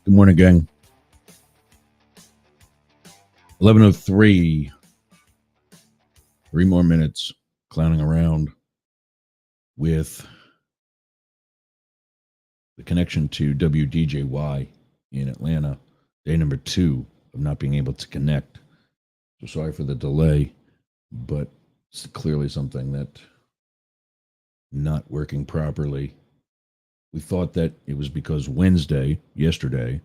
Good morning, gang. 11:03. 3 more minutes clowning around with the connection to WDJY in Atlanta. Day number 2 of not being able to connect. So sorry for the delay, but it's clearly something that not working properly. We thought that it was because Wednesday, yesterday,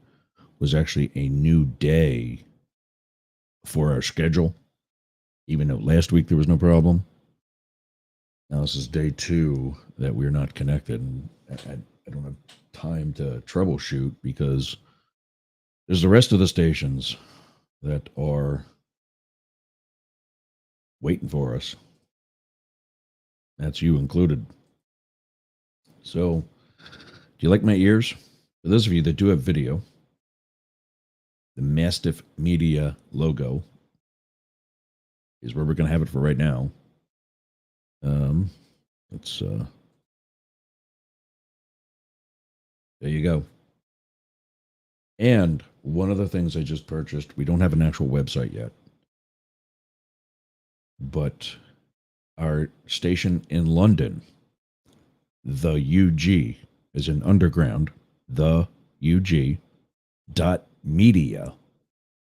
was actually a new day for our schedule, even though last week there was no problem. Now this is day 2 that we're not connected, and I don't have time to troubleshoot because there's the rest of the stations that are waiting for us. That's you included. So, do you like my ears? For those of you that do have video, the Mastiff Media logo is where we're going to have it for right now. Let's there you go. And one of the things I just purchased, we don't have an actual website yet, but our station in London, the UG, is in underground, the UG .media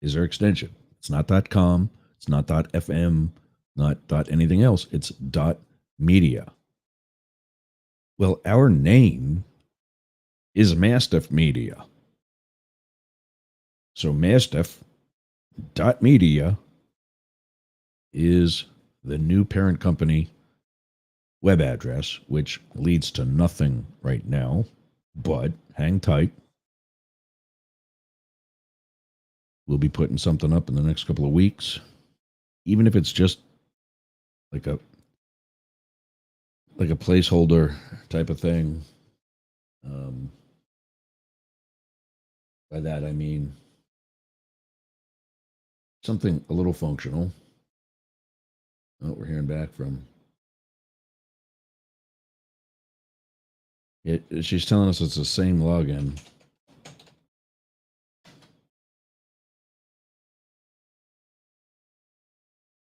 is our extension. It's not .com, it's not .fm, not anything else. It's .media. Well, our name is Mastiff Media. So Mastiff.media is the new parent company web address, which leads to nothing right now, but hang tight. We'll be putting something up in the next couple of weeks, even if it's just like a placeholder type of thing. By that I mean something a little functional. Oh, we're hearing back from it. She's telling us it's the same login.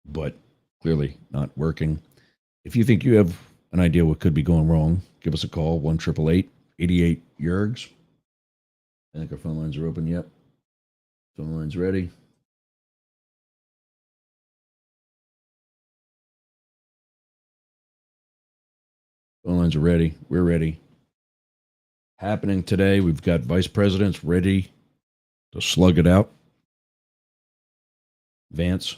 But clearly not working. If you think you have an idea what could be going wrong, give us a call, 1-888-88-YERGS. I think our phone lines are open yet. Phone lines ready. Phone lines are ready. We're ready. Happening today, we've got vice presidents ready to slug it out. Vance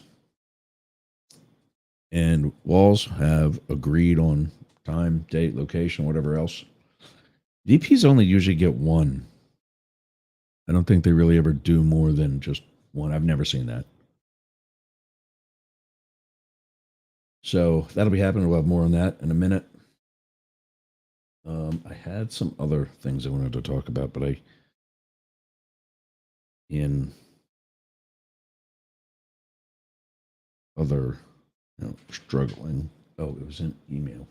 and Walls have agreed on time, date, location, whatever else. VPs only usually get one. I don't think they really ever do more than just one. I've never seen that. So that'll be happening. We'll have more on that in a minute. I had some other things I wanted to talk about, but in other, struggling. Oh, it was in email.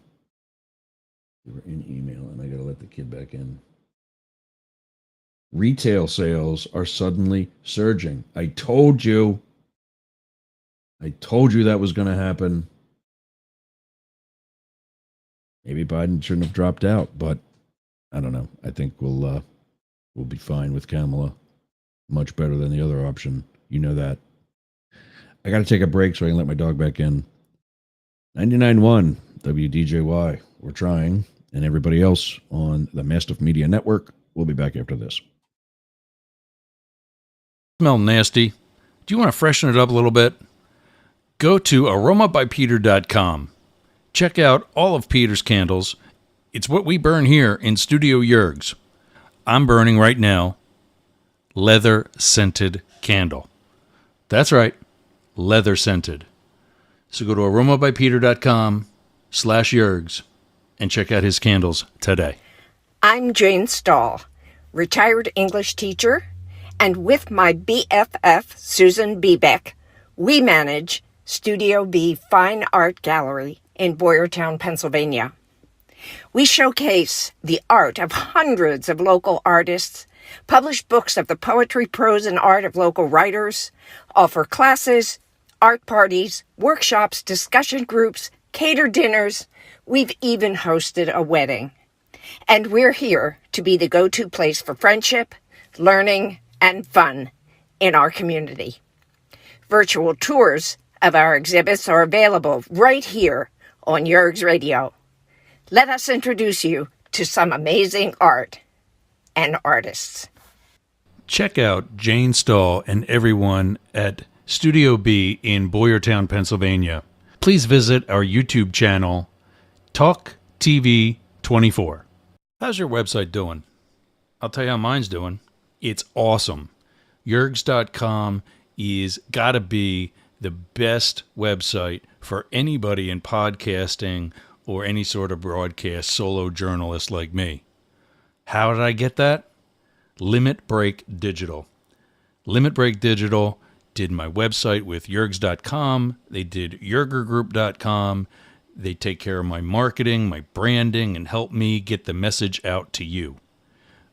We were in email, and I got to let the kid back in. Retail sales are suddenly surging. I told you that was going to happen. Maybe Biden shouldn't have dropped out, but I don't know. I think we'll be fine with Kamala. Much better than the other option. You know that. I got to take a break so I can let my dog back in. 99.1 WDJY. We're trying. And everybody else on the Mastiff Media Network. We'll be back after this. Smell nasty. Do you want to freshen it up a little bit? Go to aromabypeter.com. Check out all of Peter's candles. It's what we burn here in Studio Yergs. I'm burning right now leather scented candle. That's right, leather scented. So go to aromabypeter.com/Yergs and check out his candles today. I'm Jane Stahl, retired English teacher, and with my BFF, Susan Bebeck, we manage Studio B Fine Art Gallery in Boyertown, Pennsylvania. We showcase the art of hundreds of local artists, publish books of the poetry, prose, and art of local writers, offer classes, art parties, workshops, discussion groups, cater dinners. We've even hosted a wedding. And we're here to be the go-to place for friendship, learning, and fun in our community. Virtual tours of our exhibits are available right here on Yergs Radio. Let us introduce you to some amazing art and artists. Check out Jane Stahl and everyone at Studio B in Boyertown, Pennsylvania. Please visit our YouTube channel, Talk TV 24. How's your website doing? I'll tell you how mine's doing. It's awesome. Yergs.com is gotta be the best website for anybody in podcasting or any sort of broadcast solo journalist like me. How did I get that? Limit Break Digital. Limit Break Digital did my website with Yergs.com. They did YergerGroup.com. They take care of my marketing, my branding, and help me get the message out to you.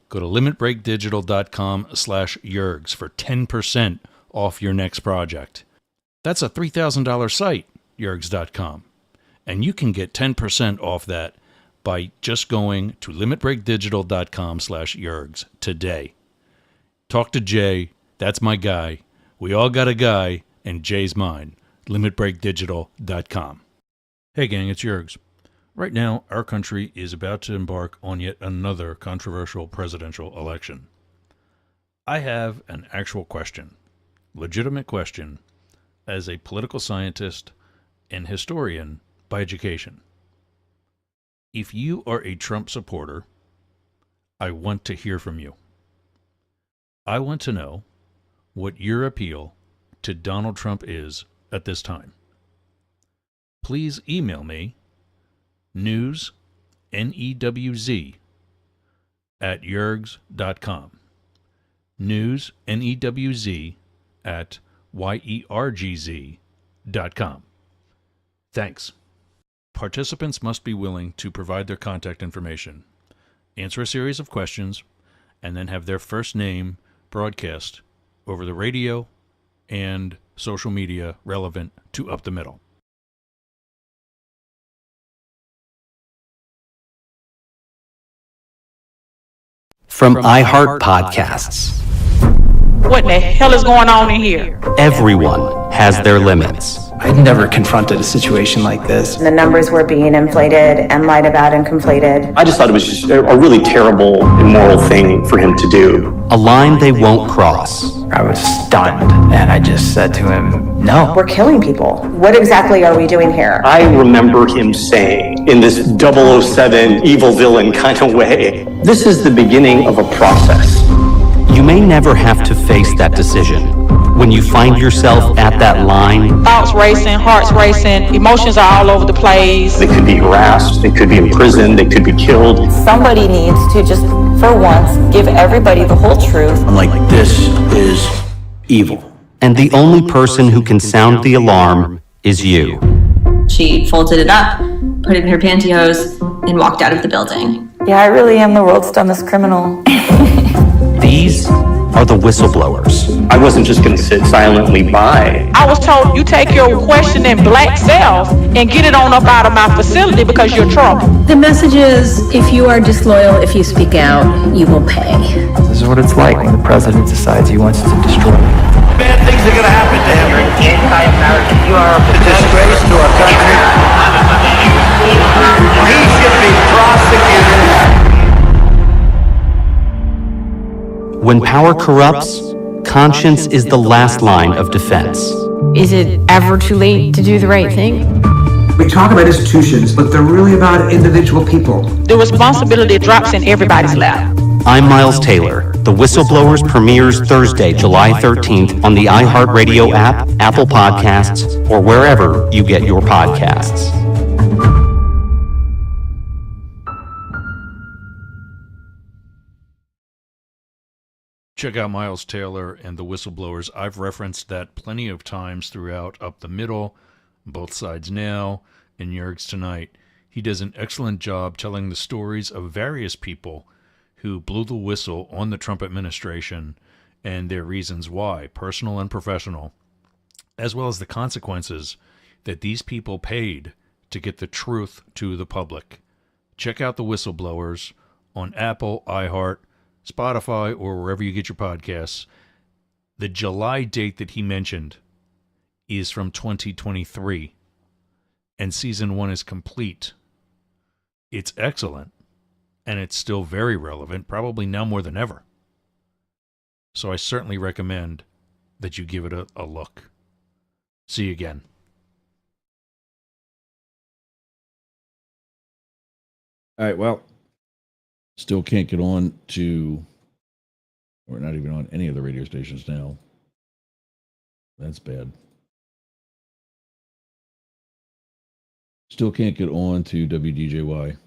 Go to limitbreakdigital.com/Yergs for 10% off your next project. That's a $3,000 site, Yergs.com. And you can get 10% off that by just going to limitbreakdigital.com/Yergs today. Talk to Jay. That's my guy. We all got a guy, and Jay's mine. limitbreakdigital.com. Hey gang, it's Yergs. Right now, our country is about to embark on yet another controversial presidential election. I have an actual question, legitimate question, as a political scientist and historian by education. If you are a Trump supporter, I want to hear from you. I want to know what your appeal to Donald Trump is at this time. Please email me Newz, Newz, at yergz.com. Newz, Newz, at yergz.com. Thanks. Participants must be willing to provide their contact information, answer a series of questions, and then have their first name broadcast over the radio and social media relevant to Up the Middle. From iHeart Podcasts. What the hell is going on in here? Everyone has their limits. I'd never confronted a situation like this. The numbers were being inflated and lied about and conflated. I just thought it was just a really terrible, immoral thing for him to do. A line they won't cross. I was stunned, and I just said to him, no. We're killing people. What exactly are we doing here? I remember him saying, in this 007 evil villain kind of way, this is the beginning of a process. You may never have to face that decision. When you find yourself at that line, Thoughts racing, hearts racing, emotions are all over the place. They could be harassed, they could be imprisoned, they could be killed. Somebody needs to just, for once, give everybody the whole truth. I'm like, this is evil. and the only person who can sound the alarm is you. She folded it up, put it in her pantyhose, and walked out of the building. Yeah, I really am the world's dumbest criminal. These are the whistleblowers. I wasn't just going to sit silently by. I was told you take your questioning black self and get it on up out of my facility because you're trouble. The message is, if you are disloyal, if you speak out, you will pay. This is what it's like when the president decides he wants to destroy you. Bad things are going to happen to him. You're anti-American. You are a disgrace to our country. He should be prosecuted. When power corrupts, conscience is the last line of defense. Is it ever too late to do the right thing? We talk about institutions, but they're really about individual people. The responsibility drops in everybody's lap. I'm Miles Taylor. The Whistleblowers premieres Thursday, July 13th on the iHeartRadio app, Apple Podcasts, or wherever you get your podcasts. Check out Miles Taylor and the Whistleblowers. I've referenced that plenty of times throughout Up the Middle, Both Sides Now, and Yergz Tonight. He does an excellent job telling the stories of various people who blew the whistle on the Trump administration and their reasons why, personal and professional, as well as the consequences that these people paid to get the truth to the public. Check out the Whistleblowers on Apple, iHeart, Spotify, or wherever you get your podcasts. The July date that he mentioned is from 2023, and season 1 is complete. It's excellent, and it's still very relevant, probably now more than ever. So I certainly recommend that you give it a look. See you again. All right, well, still can't get on to, we're not even on any of the radio stations now. That's bad. Still can't get on to WDJY.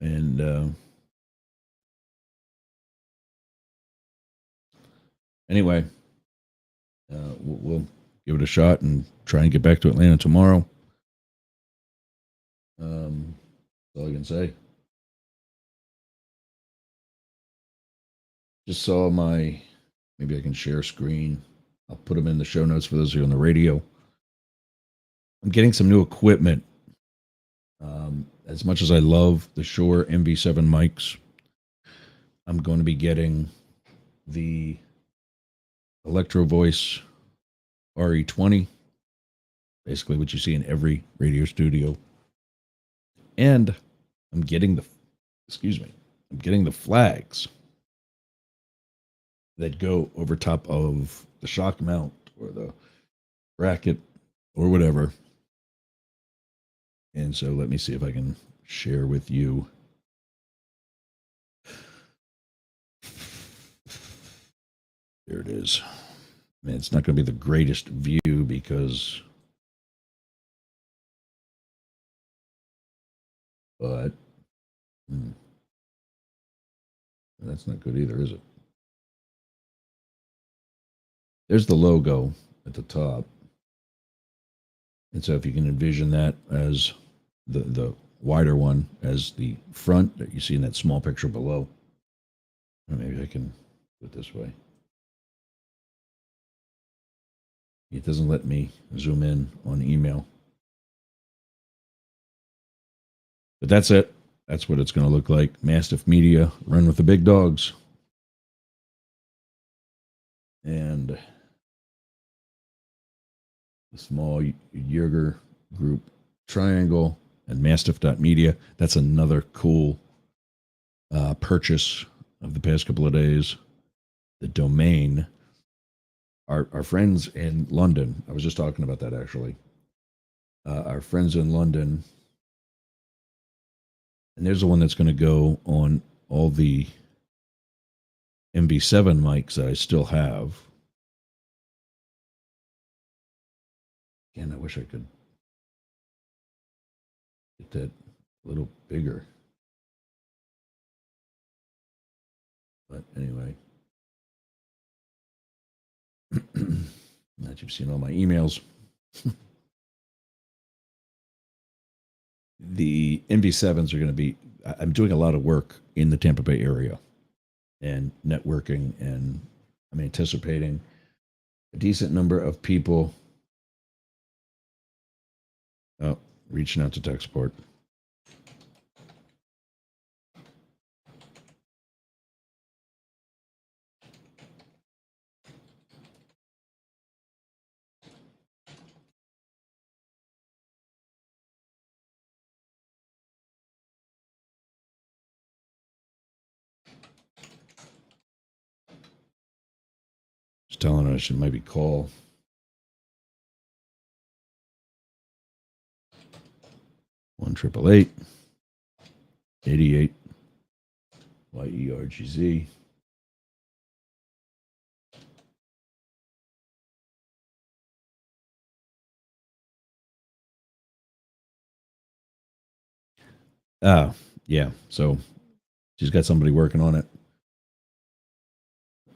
And anyway, we'll give it a shot and try and get back to Atlanta tomorrow. That's all I can say. Just saw maybe I can share screen. I'll put them in the show notes for those who are on the radio. I'm getting some new equipment. As much as I love the Shure MV7 mics, I'm going to be getting the Electro Voice RE20, basically what you see in every radio studio And I'm getting I'm getting the flags that go over top of the shock mount or the bracket or whatever. And so let me see if I can share with you. There it is. Man, it's not going to be the greatest view because, but that's not good either, is it? There's the logo at the top. And so if you can envision that as the wider one as the front that you see in that small picture below. Or maybe I can do it this way. It doesn't let me zoom in on email. But that's it. That's what it's going to look like. Mastiff Media, run with the big dogs. And the small Jaeger group triangle and Mastiff.media. That's another cool purchase of the past couple of days. The domain. Our friends in London, I was just talking about that actually. Our friends in London, and there's the one that's going to go on all the MV7 mics that I still have. Again, I wish I could get that a little bigger. But anyway. Now that you've seen all my emails. The MV7s are going to be, I'm doing a lot of work in the Tampa Bay area and networking, and I'm anticipating a decent number of people reaching out to tech support. Just telling her I should maybe call. One 88 YERGZ. Yeah. So she's got somebody working on it.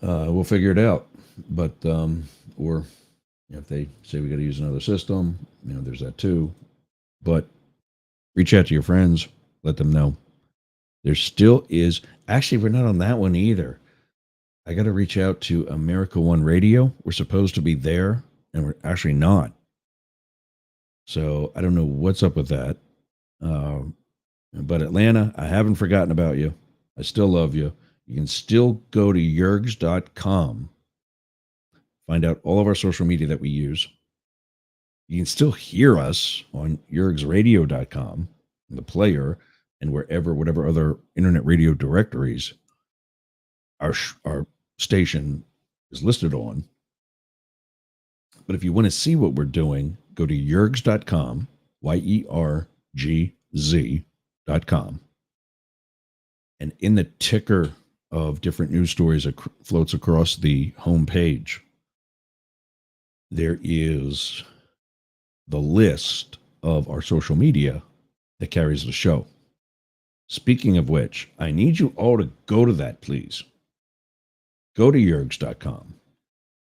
We'll figure it out. But or if they say we got to use another system, there's that too. But reach out to your friends, let them know. There still is. Actually, we're not on that one either. I got to reach out to America One Radio. We're supposed to be there, and we're actually not. So I don't know what's up with that. But Atlanta, I haven't forgotten about you. I still love you. You can still go to yergs.com, find out all of our social media that we use. You can still hear us on yergsradio.com, the player, and whatever other internet radio directories our station is listed on. But if you want to see what we're doing, go to yergs.com, YERGZ.com. And in the ticker of different news stories that floats across the homepage, there is the list of our social media that carries the show. Speaking of which, I need you all to go to that, please. Go to yergs.com.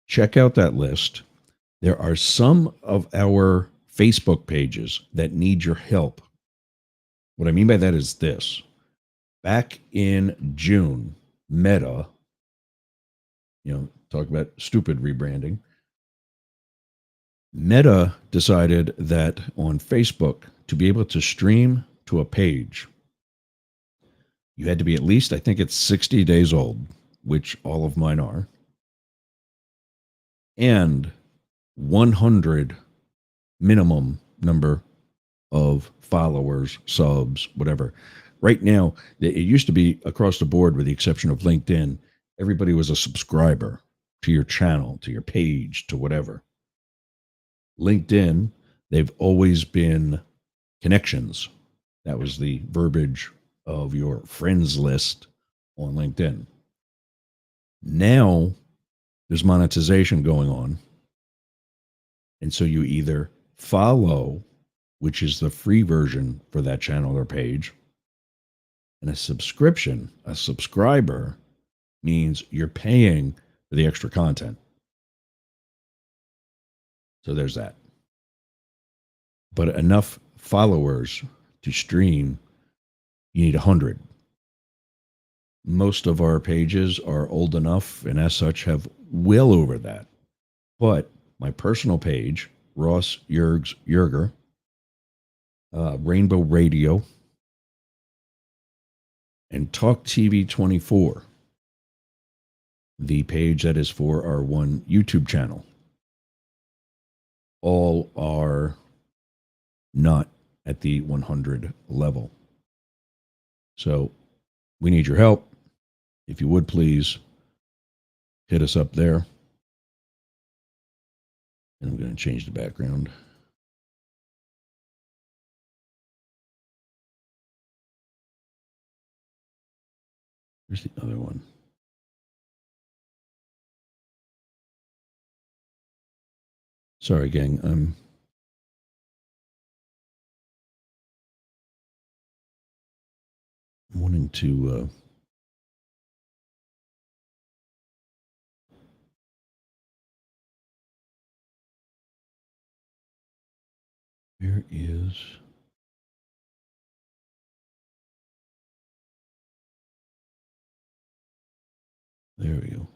Check out that list. There are some of our Facebook pages that need your help. What I mean by that is this. Back in June, Meta, talk about stupid rebranding. Meta decided that on Facebook, to be able to stream to a page, you had to be at least, I think it's 60 days old, which all of mine are, and 100 minimum number of followers, subs, whatever. Right now, it used to be across the board, with the exception of LinkedIn, everybody was a subscriber to your channel, to your page, to whatever. LinkedIn, they've always been connections. That was the verbiage of your friends list on LinkedIn. Now there's monetization going on. And so you either follow, which is the free version for that channel or page, and a subscription, a subscriber, means you're paying for the extra content. So there's that. But enough followers to stream, you need 100. Most of our pages are old enough and as such have well over that. But my personal page, Ross Yerger, Rainbow Radio, and Talk TV 24, the page that is for our one YouTube channel, all are not at the 100 level. So we need your help. If you would please hit us up there. And I'm going to change the background. Where's the other one? Sorry, gang. I'm wanting to where is there we go.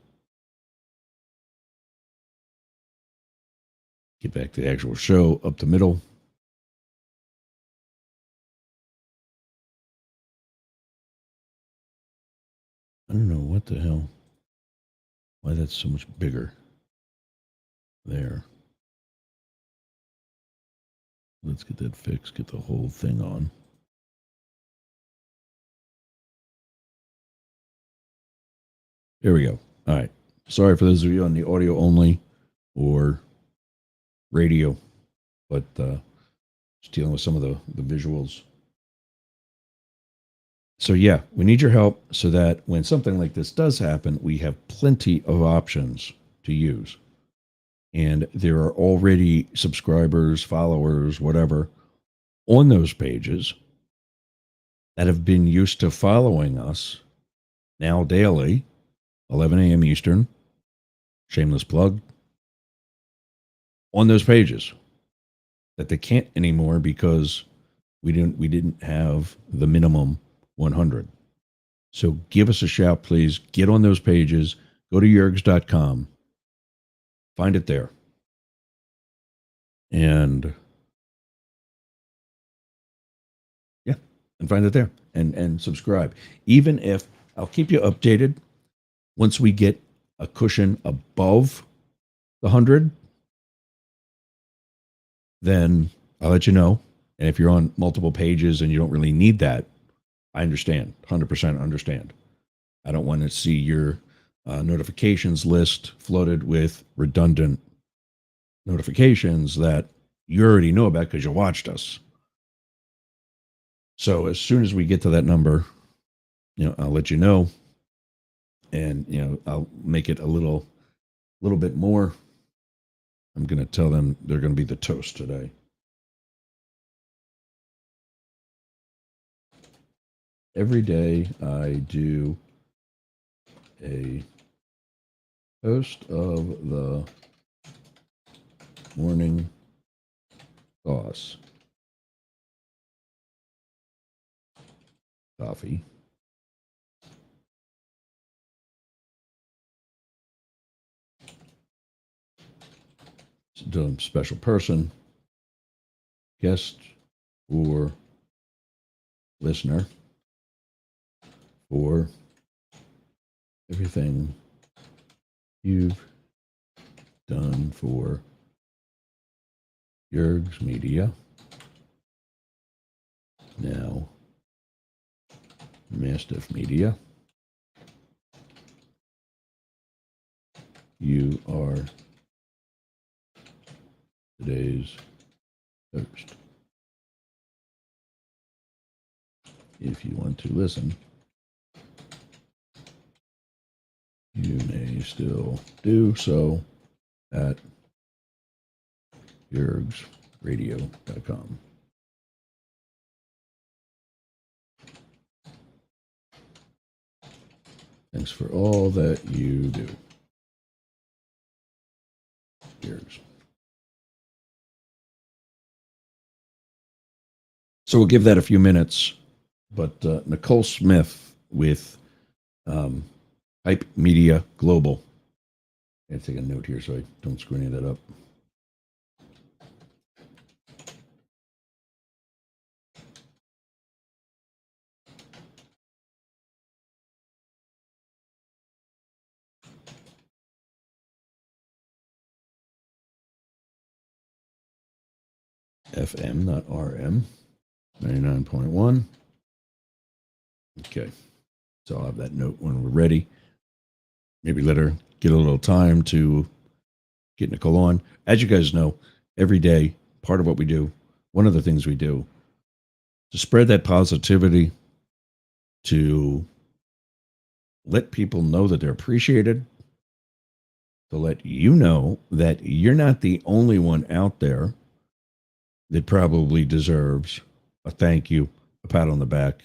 Get back to the actual show, up the middle. I don't know what the hell, why that's so much bigger there. Let's get that fixed, get the whole thing on. There we go. All right. Sorry for those of you on the audio only or radio, but just dealing with some of the visuals. So yeah, we need your help so that when something like this does happen, we have plenty of options to use. And there are already subscribers, followers, whatever, on those pages that have been used to following us now daily, 11 a.m. Eastern, shameless plug, on those pages that they can't anymore because we didn't have the minimum 100. So give us a shout, please. Get on those pages. Go to yergs.com. Find it there. And yeah, and find it there and subscribe. Even if I'll keep you updated once we get a cushion above the 100, then I'll let you know. And if you're on multiple pages and you don't really need that, I understand, 100% understand. I don't want to see your notifications list flooded with redundant notifications that you already know about because you watched us. So as soon as we get to that number, I'll let you know, and I'll make it a little bit more. I'm going to tell them they're going to be the toast today. Every day I do a toast of the morning sauce. Coffee. To a special person, guest, or listener for everything you've done for Yergs Media Mastiff Media. You are today's host. If you want to listen, you may still do so at yergsradio.com. Thanks for all that you do. Yergs. So we'll give that a few minutes, but Nicole Smith with Hype Media Global. I gotta take a note here so I don't screw any of that up. FM, not RM. 99.1. Okay. So I'll have that note when we're ready. Maybe let her get a little time to get Nicole on. As you guys know, every day, part of what we do, one of the things we do, to spread that positivity, to let people know that they're appreciated, to let you know that you're not the only one out there that probably deserves a thank you, a pat on the back,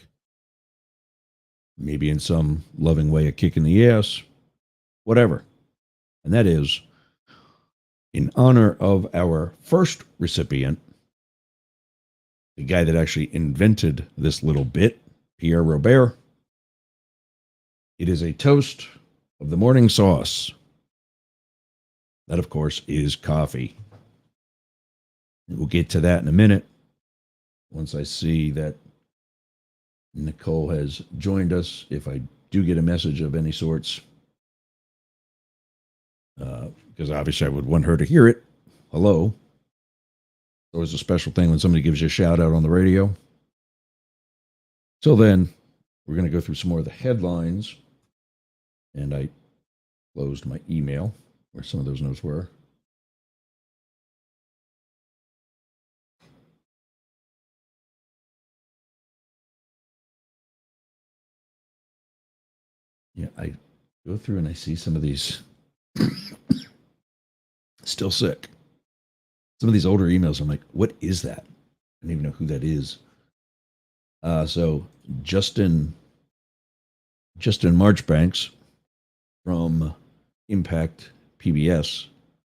maybe in some loving way, a kick in the ass, whatever. And that is in honor of our first recipient, the guy that actually invented this little bit, Pierre Robert. It is a toast of the morning sauce. That, of course, is coffee. We'll get to that in a minute. Once I see that Nicole has joined us, if I do get a message of any sorts, because obviously I would want her to hear it. Hello. It's always a special thing when somebody gives you a shout out on the radio. So then we're going to go through some more of the headlines. And I closed my email where some of those notes were. Yeah, I go through and I see some of these still sick. Some of these older emails, I'm like, what is that? I don't even know who that is. So Justin Marchbanks from Impact PBS.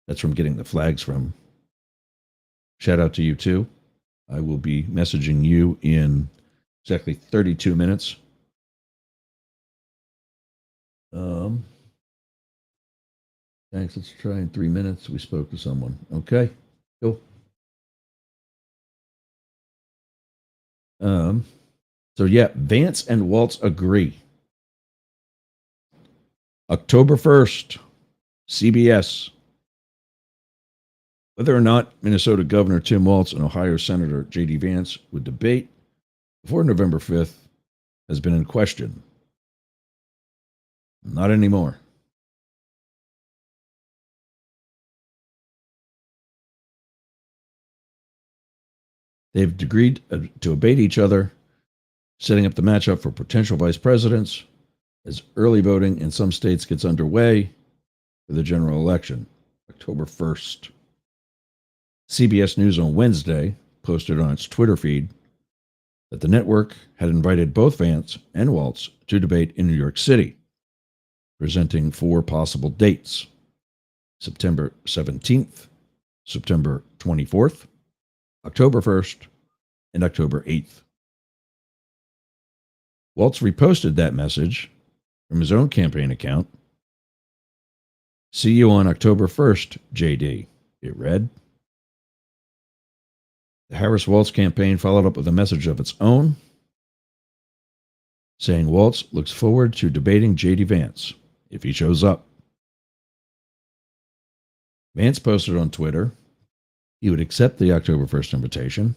That's from getting the flags from. Shout out to you too. I will be messaging you in exactly 32 minutes. Thanks. Let's try in 3 minutes. We spoke to someone. Okay. Cool. So yeah, Vance and Waltz agree. October 1st, CBS. Whether or not Minnesota Governor Tim Waltz and Ohio Senator J.D. Vance would debate before November 5th has been in question. Not anymore. They've agreed to debate each other, setting up the matchup for potential vice presidents as early voting in some states gets underway for the general election, October 1st. CBS News on Wednesday posted on its Twitter feed that the network had invited both Vance and Waltz to debate in New York City, presenting 4 possible dates: September 17th, September 24th, October 1st, and October 8th. Waltz reposted that message from his own campaign account. See you on October 1st, JD. It read. The Harris-Waltz campaign followed up with a message of its own, saying Waltz looks forward to debating J.D. Vance if he shows up. Vance posted on Twitter he would accept the October 1st invitation.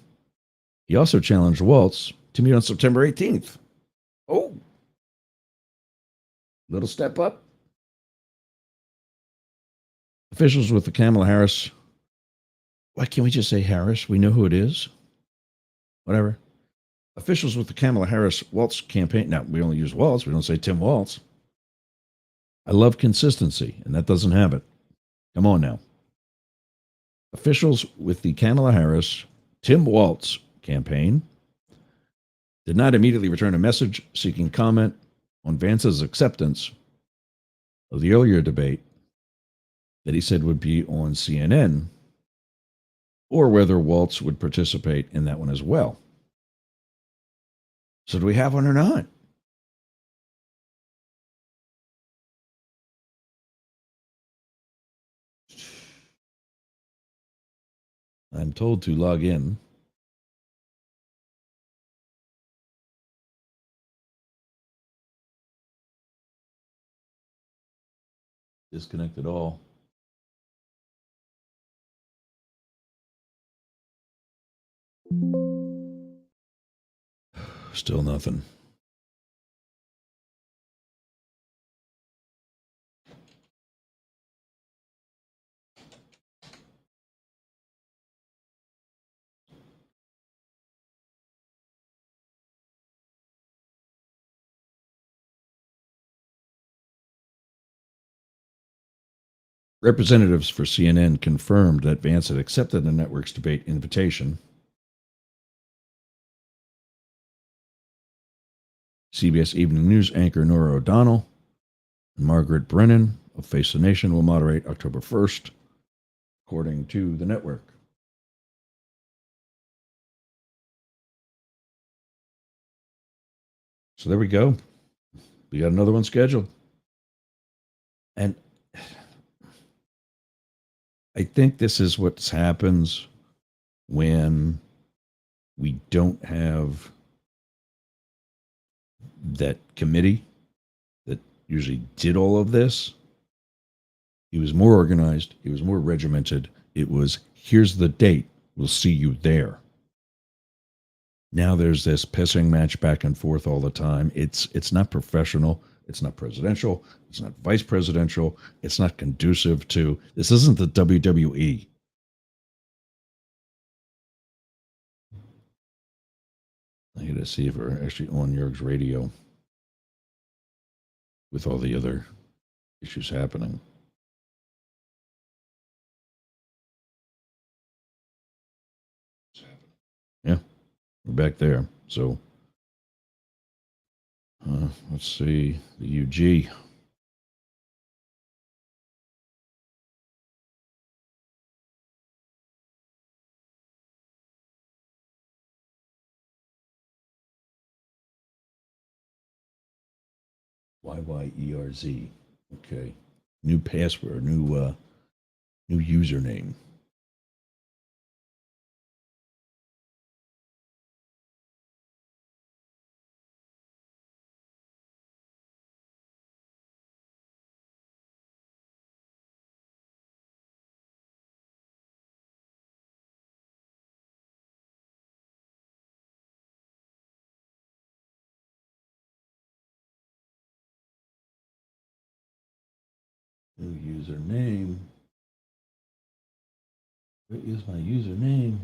He also challenged Waltz to meet on September 18th. Oh, Little step up. Officials with the Kamala Harris. Why can't we just say Harris? We know who it is. Whatever. Officials with the Kamala Harris Waltz campaign. Now, we only use Waltz. We don't say Tim Waltz. I love consistency, and that doesn't have it. Come on now. Officials with the Kamala Harris Tim Waltz campaign did not immediately return a message seeking comment on Vance's acceptance of the earlier debate that he said would be on CNN, or whether Waltz would participate in that one as well. So do we have one or not? I'm told to log in. Disconnected all. Still nothing. Representatives for CNN confirmed that Vance had accepted the network's debate invitation. CBS Evening News anchor Nora O'Donnell and Margaret Brennan of Face the Nation will moderate October 1st, according to the network. So there we go. We got another one scheduled. And I think this is what happens when we don't have that committee that usually did all of this. He was more organized. He was more regimented. It was, here's the date. We'll see you there. Now there's this pissing match back and forth all the time. It's not professional. It's not presidential. It's not vice presidential. It's not conducive to, this isn't the WWE. I got to see if we're actually on Jurg's radio with all the other issues happening. Yeah, we're back there. So let's see the UG. YYERZ. Okay. New password, new username. New username. Where is my username?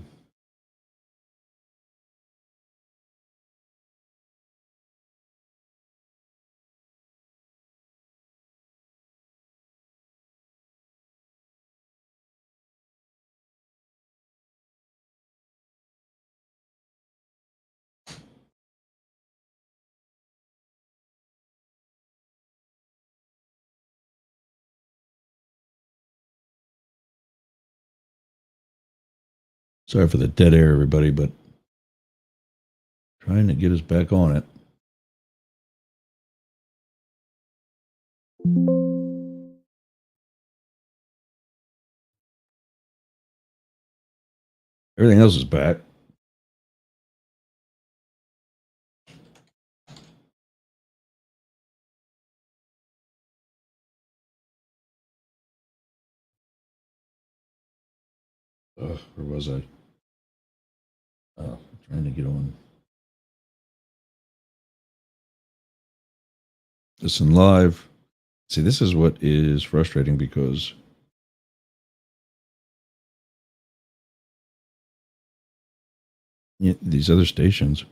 Sorry for the dead air, everybody, but trying to get us back on it. Everything else is back. Where was I? Oh, trying to get on. Listen live. See, this is what is frustrating because these other stations.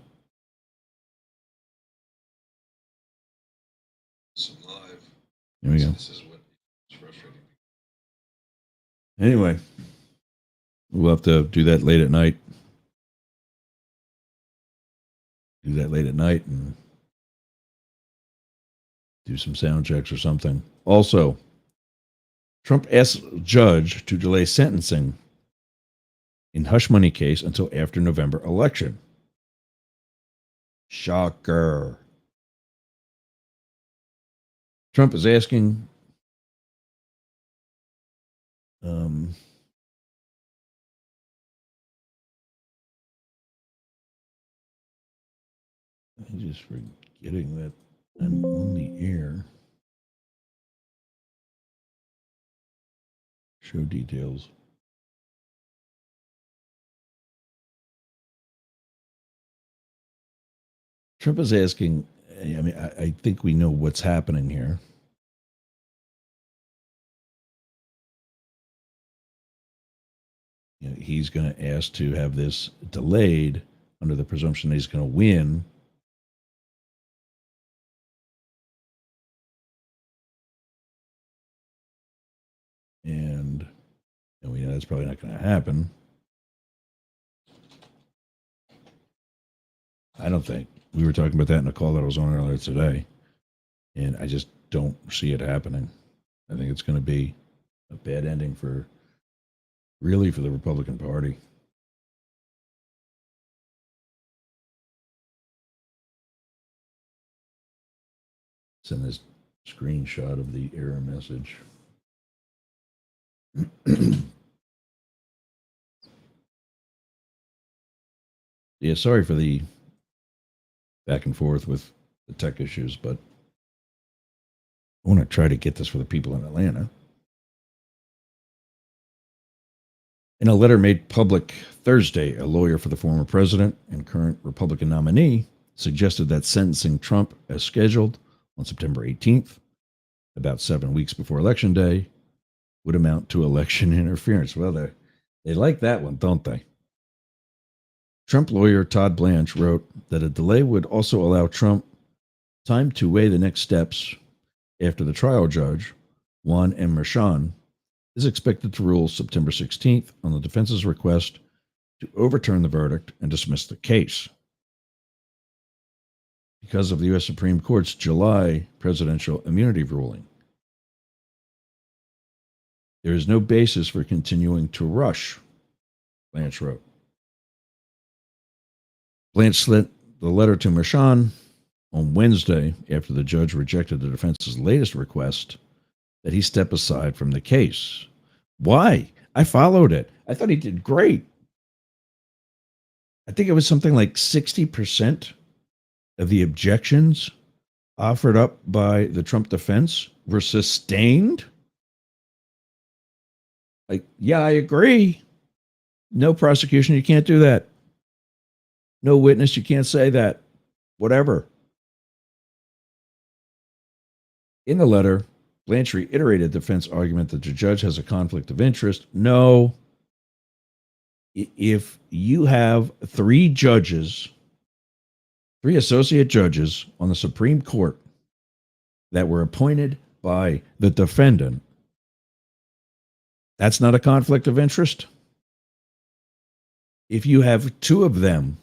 Here we go. Anyway, we'll have to do that late at night. And do some sound checks or something. Also, Trump asked judge to delay sentencing in hush money case until after November election. Shocker. Trump is asking I'm just forgetting that I'm on the air. Show details. Trump is asking, I mean, I think we know what's happening here. You know, he's going to ask to have this delayed under the presumption that he's going to win. And we know that's probably not going to happen. I don't think. We were talking about that in a call that I was on earlier today. And I just don't see it happening. I think it's going to be a bad ending for the Republican Party. Send this screenshot of the error message. Yeah, sorry for the back and forth with the tech issues, but I want to try to get this for the people in Atlanta. In a letter made public Thursday, a lawyer for the former president and current Republican nominee suggested that sentencing Trump as scheduled on September 18th, about 7 weeks before Election Day, would amount to election interference. Well, they like that one, don't they? Trump lawyer Todd Blanche wrote that a delay would also allow Trump time to weigh the next steps after the trial judge, Juan M. Merchan, is expected to rule September 16th on the defense's request to overturn the verdict and dismiss the case. Because of the U.S. Supreme Court's July presidential immunity ruling, there is no basis for continuing to rush, Blanche wrote. Blanche sent the letter to Merchan on Wednesday after the judge rejected the defense's latest request that he step aside from the case. Why? I followed it. I thought he did great. I think it was something like 60% of the objections offered up by the Trump defense were sustained. Like, yeah, I agree. No prosecution, you can't do that. No witness, you can't say that. Whatever. In the letter, Blanche reiterated the defense argument that the judge has a conflict of interest. No. If you have three associate judges on the Supreme Court that were appointed by the defendant, that's not a conflict of interest. If you have two of them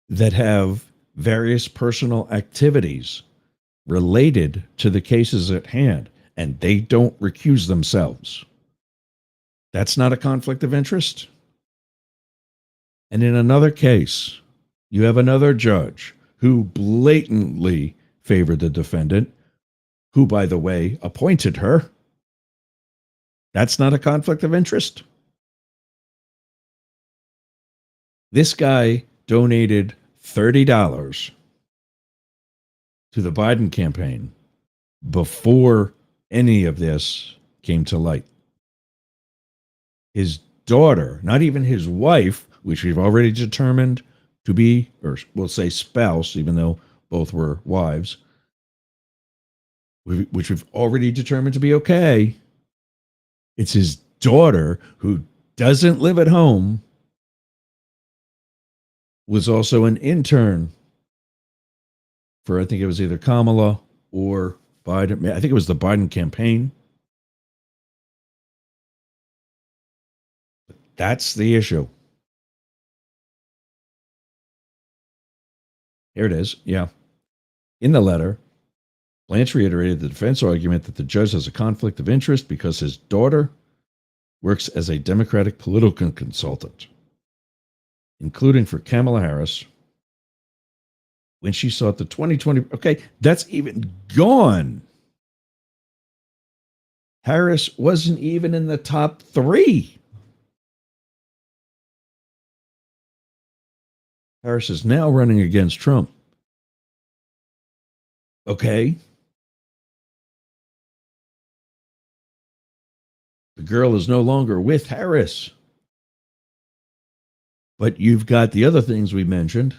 that have various personal activities related to the cases at hand, and they don't recuse themselves, that's not a conflict of interest. And in another case, you have another judge who blatantly favored the defendant, who, by the way, appointed her. That's not a conflict of interest. This guy donated $30 to the Biden campaign before any of this came to light. His daughter, not even his wife, which we've already determined to be, or we'll say spouse, even though both were wives, which we've already determined to be okay. It's his daughter, who doesn't live at home, was also an intern for, I think it was either Kamala or Biden. I think it was the Biden campaign. That's the issue. Here it is. Yeah. In the letter, Blanche reiterated the defense argument that the judge has a conflict of interest because his daughter works as a Democratic political consultant, including for Kamala Harris, when she sought the 2020. Okay, that's even gone. Harris wasn't even in the top 3. Harris is now running against Trump. Okay. The girl is no longer with Harris. But you've got the other things we mentioned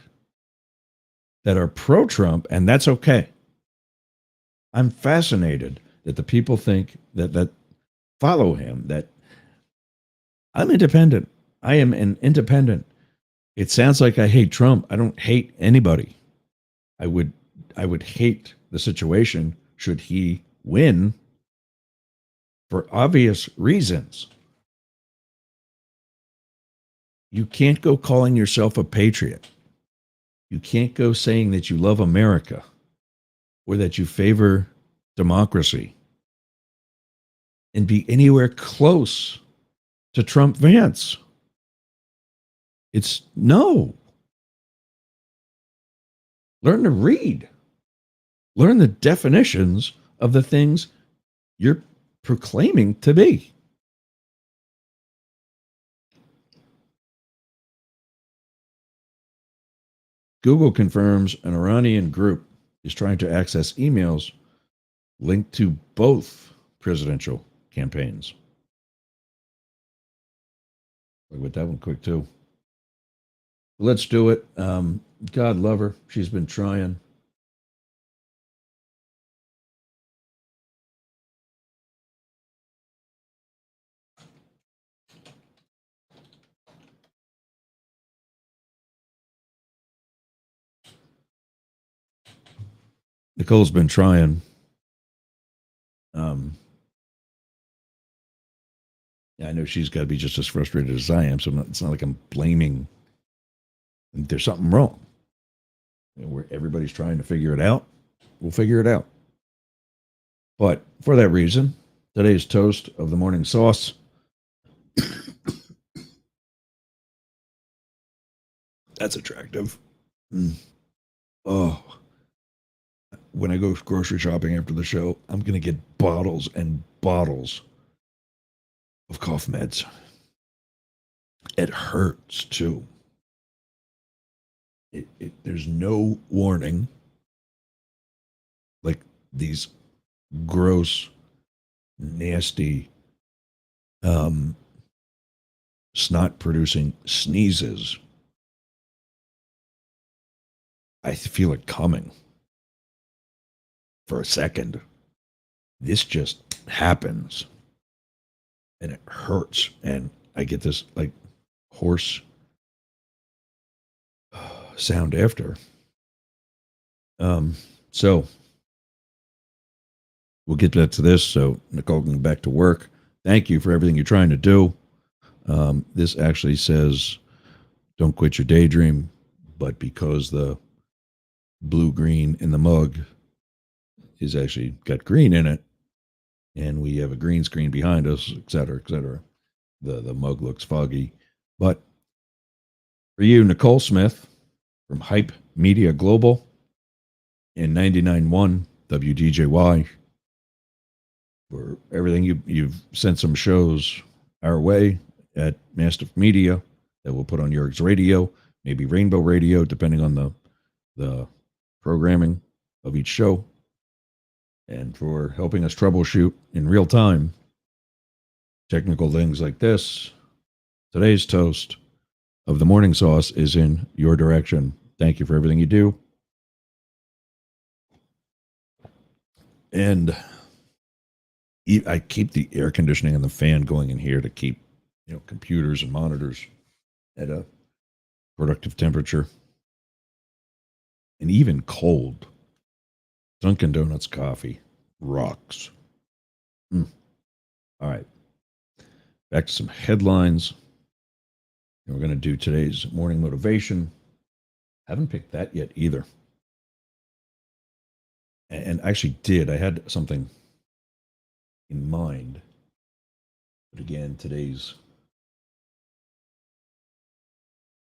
that are pro-Trump, and that's okay. I'm fascinated that the people think that follow him, that I'm independent. I am an independent. It sounds like I hate Trump. I don't hate anybody. I would hate the situation should he win for obvious reasons. You can't go calling yourself a patriot. You can't go saying that you love America or that you favor democracy and be anywhere close to Trump Vance. It's no. Learn to read. Learn the definitions of the things you're proclaiming to be. Google confirms an Iranian group is trying to access emails linked to both presidential campaigns. Look at that one quick too. Let's do it. God love her. She's been trying. Nicole's been trying. Yeah, I know she's got to be just as frustrated as I am. So it's not like I'm blaming. There's something wrong. Where everybody's trying to figure it out. We'll figure it out. But for that reason, today's toast of the morning sauce. That's attractive. Oh. When I go grocery shopping after the show, I'm going to get bottles and bottles of cough meds. It hurts too. There's no warning. Like these gross, nasty, snot-producing sneezes. I feel it coming. For a second, this just happens and it hurts, and I get this like hoarse sound after. So we'll get back to this so Nicole can get back to work. Thank you for everything you're trying to do. This actually says don't quit your daydream, but because the blue-green in the mug is actually got green in it, and we have a green screen behind us, et cetera, et cetera. The mug looks foggy. But for you, Nicole Smith from Hype Media Global and 99.1 WDJY, for everything you've sent some shows our way at Mastiff Media that we'll put on Yerg's Radio, maybe Rainbow Radio, depending on the programming of each show, and for helping us troubleshoot in real time technical things like this. Today's toast of the morning sauce is in your direction. Thank you for everything you do. And I keep the air conditioning and the fan going in here to keep, computers and monitors at a productive temperature. And even cold, Dunkin' Donuts coffee rocks. All right. Back to some headlines. And we're going to do today's morning motivation. Haven't picked that yet either. And actually did. I had something in mind. But again, today's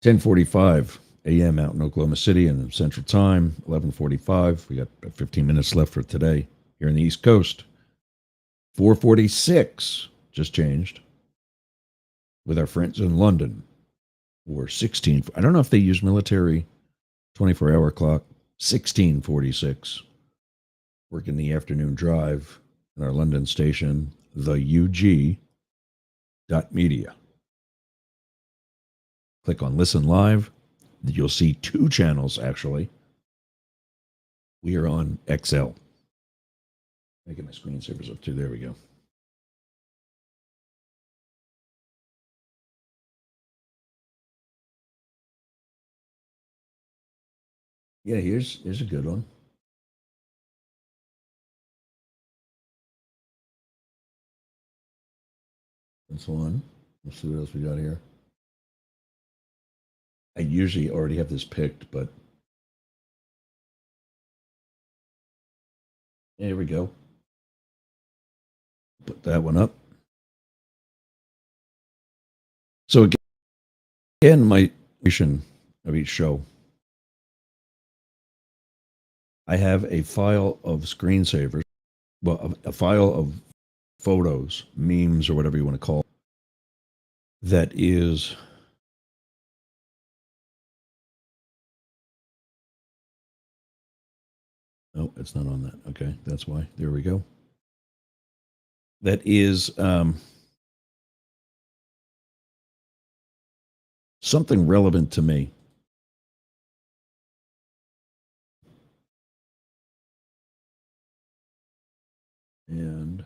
10:45 a.m. out in Oklahoma City and Central Time, 11:45. We got 15 minutes left for today here in the East Coast. 4:46 just changed with our friends in London. Or 16. I don't know if they use military 24-hour clock. 16:46. Working the afternoon drive in our London station, the UG.media. Click on Listen Live. You'll see two channels, actually. We are on XL. Making my screensavers up too. There we go. Yeah, here's a good one. That's one. Let's see what else we got here. I usually already have this picked, but here we go. Put that one up. So again, my mission of each show, I have a file of screensavers, well, a file of photos, memes, or whatever you want to call it, that is oh, it's not on that. Okay, that's why. There we go. That is something relevant to me. And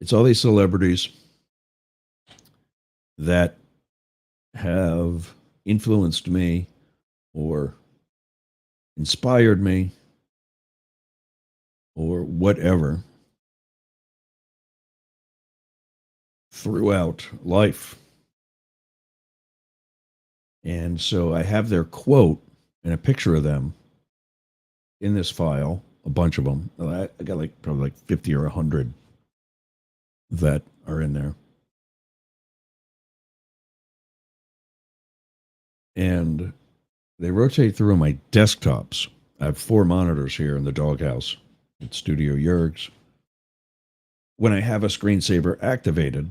it's all these celebrities that have influenced me or inspired me or whatever throughout life. And so I have their quote and a picture of them in this file, a bunch of them. I got probably 50 or 100 that are in there. And they rotate through my desktops. I have 4 monitors here in the doghouse at Studio Yerg's. When I have a screensaver activated,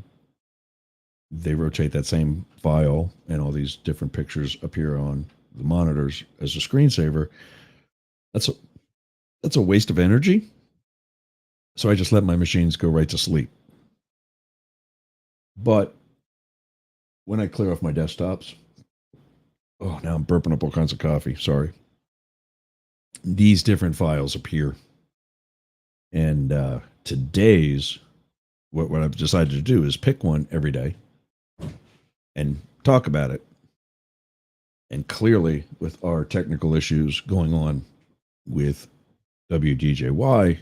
they rotate that same file and all these different pictures appear on the monitors as a screensaver. That's a waste of energy. So I just let my machines go right to sleep. But when I clear off my desktops, oh, now I'm burping up all kinds of coffee. Sorry. These different files appear. And today's, what I've decided to do is pick one every day and talk about it. And clearly, with our technical issues going on with WDJY,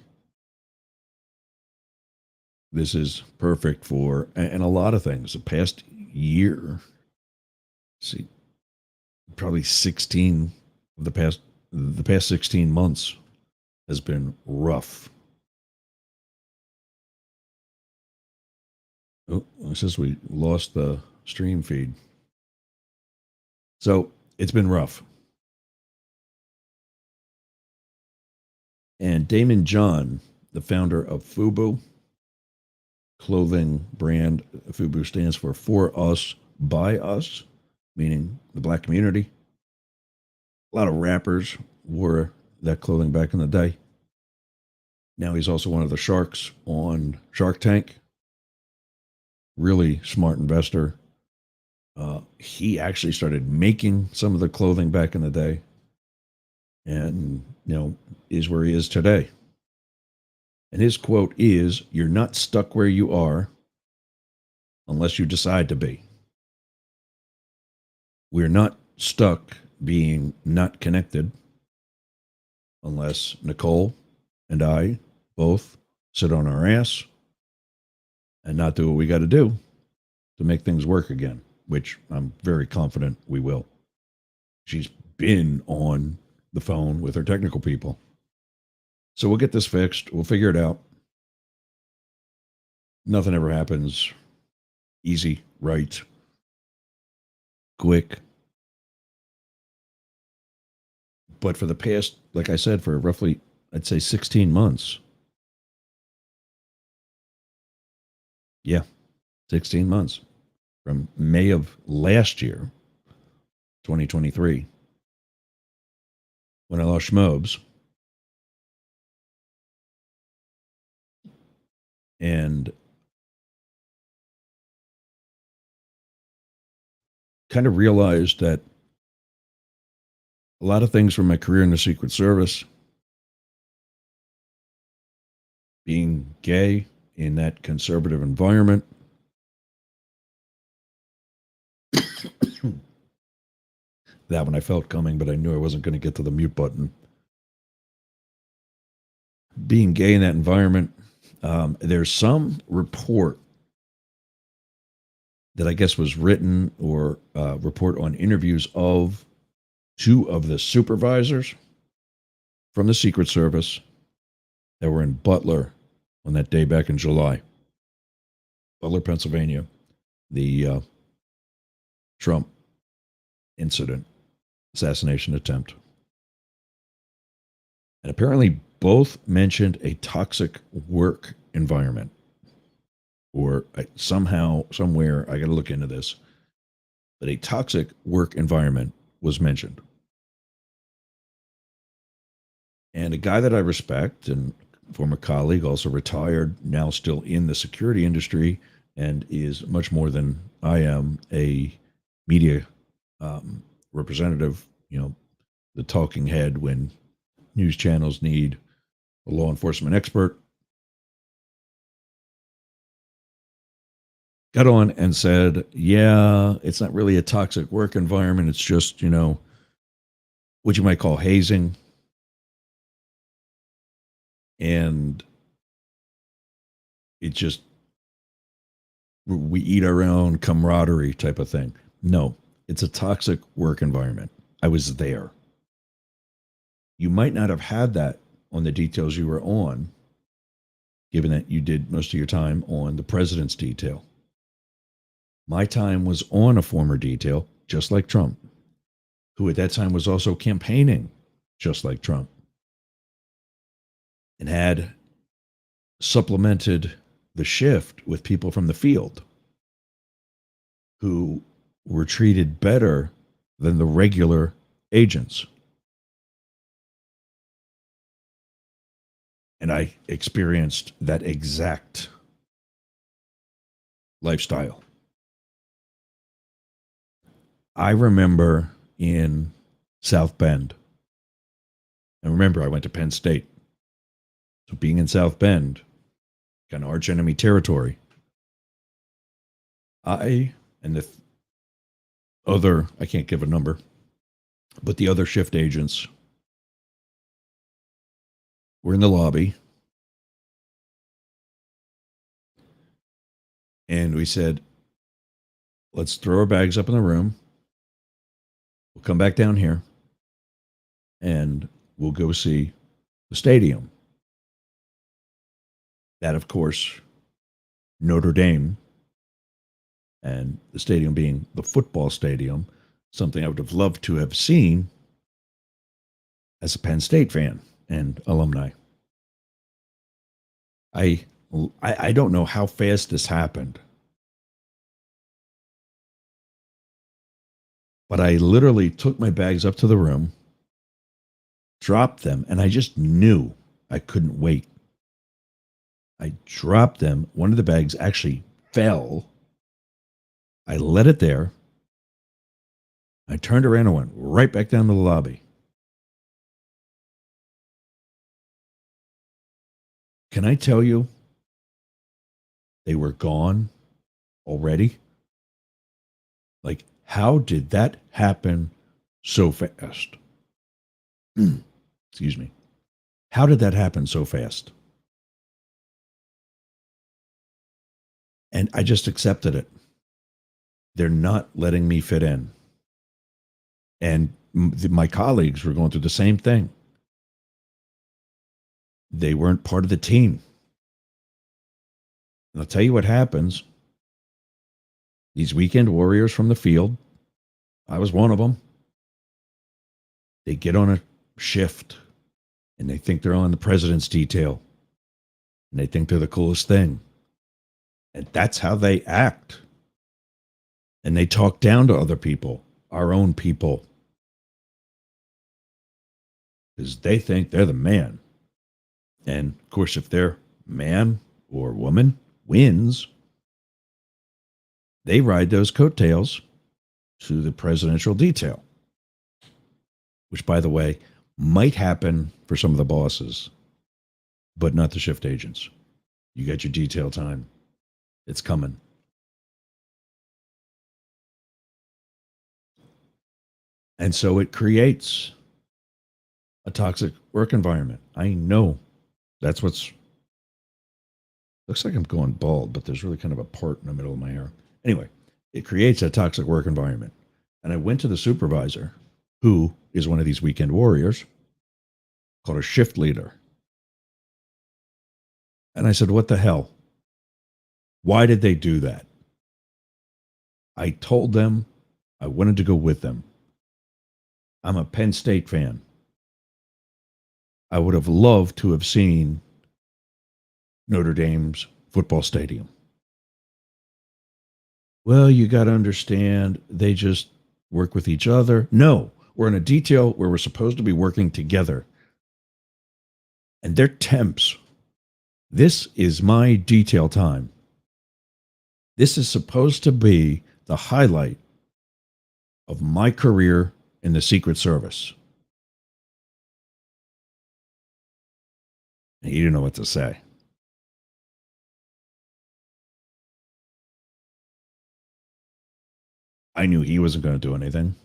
this is perfect for, and a lot of things. The past year, see, probably 16 of the past 16 months has been rough. Oh, it says we lost the stream feed. So it's been rough. And Damon John, the founder of FUBU, clothing brand, FUBU stands for Us, By Us, meaning the black community. A lot of rappers wore that clothing back in the day. Now he's also one of the sharks on Shark Tank. Really smart investor. He actually started making some of the clothing back in the day and, is where he is today. And his quote is, "You're not stuck where you are unless you decide to be." We're not stuck being not connected unless Nicole and I both sit on our ass and not do what we got to do to make things work again, which I'm very confident we will. She's been on the phone with her technical people. So we'll get this fixed. We'll figure it out. Nothing ever happens easy, right, quick. But for the past, like I said, for roughly, I'd say 16 months. Yeah, 16 months. From May of last year, 2023, when I lost Schmobes. And kind of realized that a lot of things from my career in the Secret Service, being gay in that conservative environment, that one I felt coming, but I knew I wasn't going to get to the mute button. Being gay in that environment, there's some report that I guess was written or report on interviews of two of the supervisors from the Secret Service that were in Butler on that day back in July. Butler, Pennsylvania, the Trump incident, assassination attempt. And apparently both mentioned a toxic work environment. Or somehow, somewhere, I got to look into this, but a toxic work environment was mentioned. And a guy that I respect and former colleague, also retired, now still in the security industry, and is much more than I am, a media representative, the talking head when news channels need a law enforcement expert, got on and said, yeah, it's not really a toxic work environment. It's just, what you might call hazing. And it just, we eat our own camaraderie type of thing. No, it's a toxic work environment. I was there. You might not have had that on the details you were on, given that you did most of your time on the president's detail. My time was on a former detail, just like Trump, who at that time was also campaigning just like Trump, and had supplemented the shift with people from the field who were treated better than the regular agents. And I experienced that exact lifestyle. I remember in South Bend, and remember, I went to Penn State. So being in South Bend, kind of arch enemy territory, I and the other, I can't give a number, but the other shift agents were in the lobby. And we said, let's throw our bags up in the room. We'll come back down here and we'll go see the stadium. That, of course, Notre Dame, and the stadium being the football stadium, something I would have loved to have seen as a Penn State fan and alumni. I don't know how fast this happened, but I literally took my bags up to the room, dropped them, and I just knew I couldn't wait. I dropped them. One of the bags actually fell. I let it there. I turned around and went right back down to the lobby. Can I tell you, they were gone already? Like, how did that happen so fast? Excuse me. How did that happen so fast? And I just accepted it. They're not letting me fit in. And my colleagues were going through the same thing. They weren't part of the team. And I'll tell you what happens. These weekend warriors from the field, I was one of them. They get on a shift and they think they're on the president's detail. And they think they're the coolest thing. And that's how they act. And they talk down to other people, our own people. Because they think they're the man. And of course, if their man or woman wins, they ride those coattails to the presidential detail. Which, by the way, might happen for some of the bosses, but not the shift agents. You got your detail time. It's coming. And so it creates a toxic work environment. I know that's what's... Looks like I'm going bald, but there's really kind of a part in the middle of my hair. Anyway, it creates a toxic work environment. And I went to the supervisor, who is one of these weekend warriors, called a shift leader. And I said, what the hell? Why did they do that? I told them I wanted to go with them. I'm a Penn State fan. I would have loved to have seen Notre Dame's football stadium. Well, you got to understand, they just work with each other. No, we're in a detail where we're supposed to be working together. And they're temps. This is my detail time. This is supposed to be the highlight of my career in the Secret Service. And he didn't know what to say. I knew he wasn't going to do anything.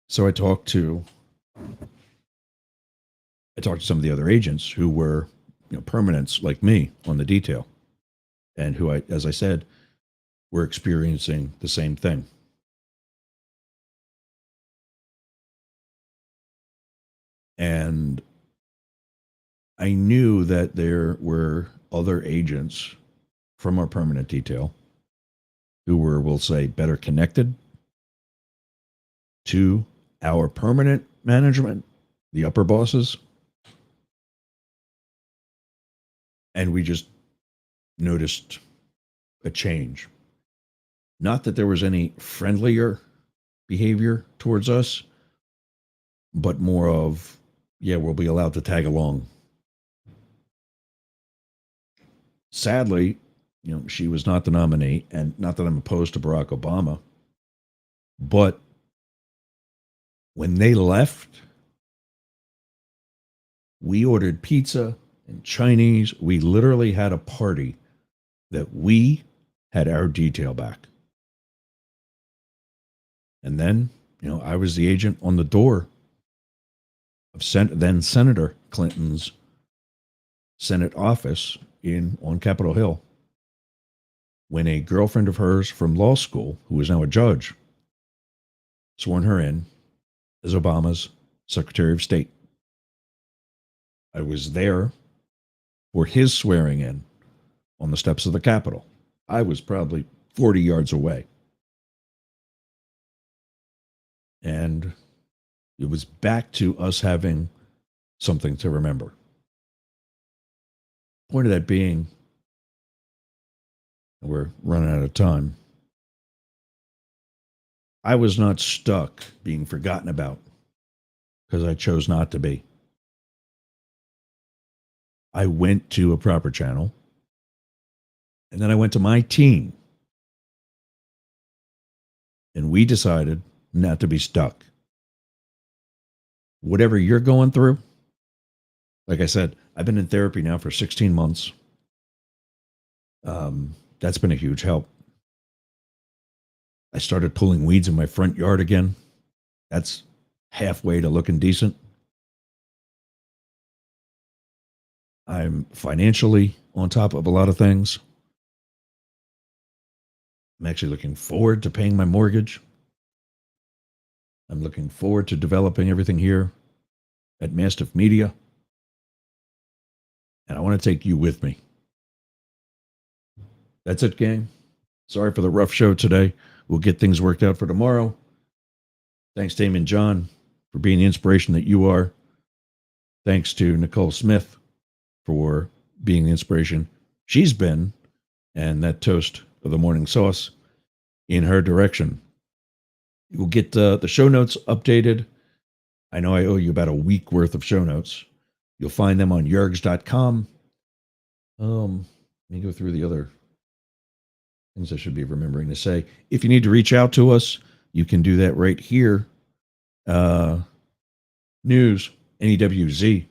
So I talked to some of the other agents who were, permanents like me on the detail, and who, as I said, were experiencing the same thing. And I knew that there were other agents from our permanent detail who were, we'll say, better connected to our permanent management, the upper bosses. And we just noticed a change. Not that there was any friendlier behavior towards us, but more of, yeah, we'll be allowed to tag along. Sadly, she was not the nominee, and not that I'm opposed to Barack Obama, but when they left, we ordered pizza and Chinese. We literally had a party that we had our detail back. And then, I was the agent on the door of then Senator Clinton's Senate office on Capitol Hill, when a girlfriend of hers from law school, who is now a judge, sworn her in as Obama's Secretary of State. I was there for his swearing in on the steps of the Capitol. I was probably 40 yards away. And it was back to us having something to remember. Point of that being, we're running out of time, I was not stuck being forgotten about because I chose not to be. I went to a proper channel, and then I went to my team, and we decided not to be stuck. Whatever you're going through, like I said, I've been in therapy now for 16 months. That's been a huge help. I started pulling weeds in my front yard again. That's halfway to looking decent. I'm financially on top of a lot of things. I'm actually looking forward to paying my mortgage. I'm looking forward to developing everything here at Mastiff Media. And I want to take you with me. That's it, gang. Sorry for the rough show today. We'll get things worked out for tomorrow. Thanks, Damon John, for being the inspiration that you are. Thanks to Nicole Smith for being the inspiration she's been, and that toast of the morning sauce in her direction. We'll get the show notes updated. I know I owe you about a week worth of show notes. You'll find them on yergs.com. Let me go through the other things I should be remembering to say. If you need to reach out to us, you can do that right here. Newz, NEWZ,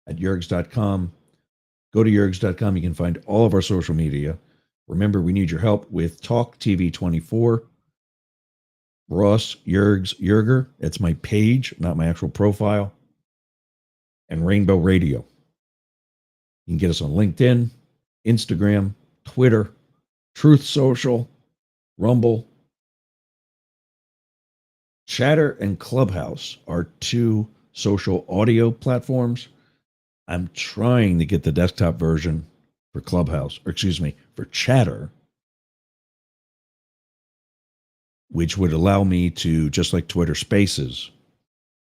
at yergs.com. Go to yergs.com. You can find all of our social media. Remember, we need your help with Talk TV 24. Ross Yerger, that's my page, not my actual profile. And Rainbow Radio. You can get us on LinkedIn, Instagram, Twitter, Truth Social, Rumble. Chatter and Clubhouse are two social audio platforms. I'm trying to get the desktop version for Clubhouse, for Chatter, which would allow me to, just like Twitter Spaces,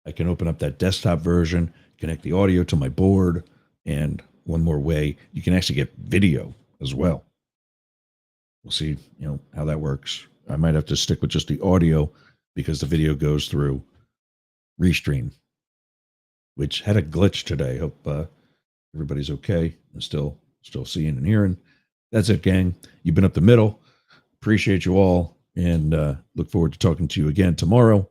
I can open up that desktop version, connect the audio to my board, and one more way, you can actually get video as well. We'll see, how that works. I might have to stick with just the audio because the video goes through Restream, which had a glitch today. Hope everybody's okay and still seeing and hearing. That's it, gang. You've been up the middle. Appreciate you all, and look forward to talking to you again tomorrow.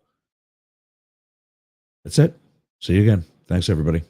That's it. See you again. Thanks, everybody.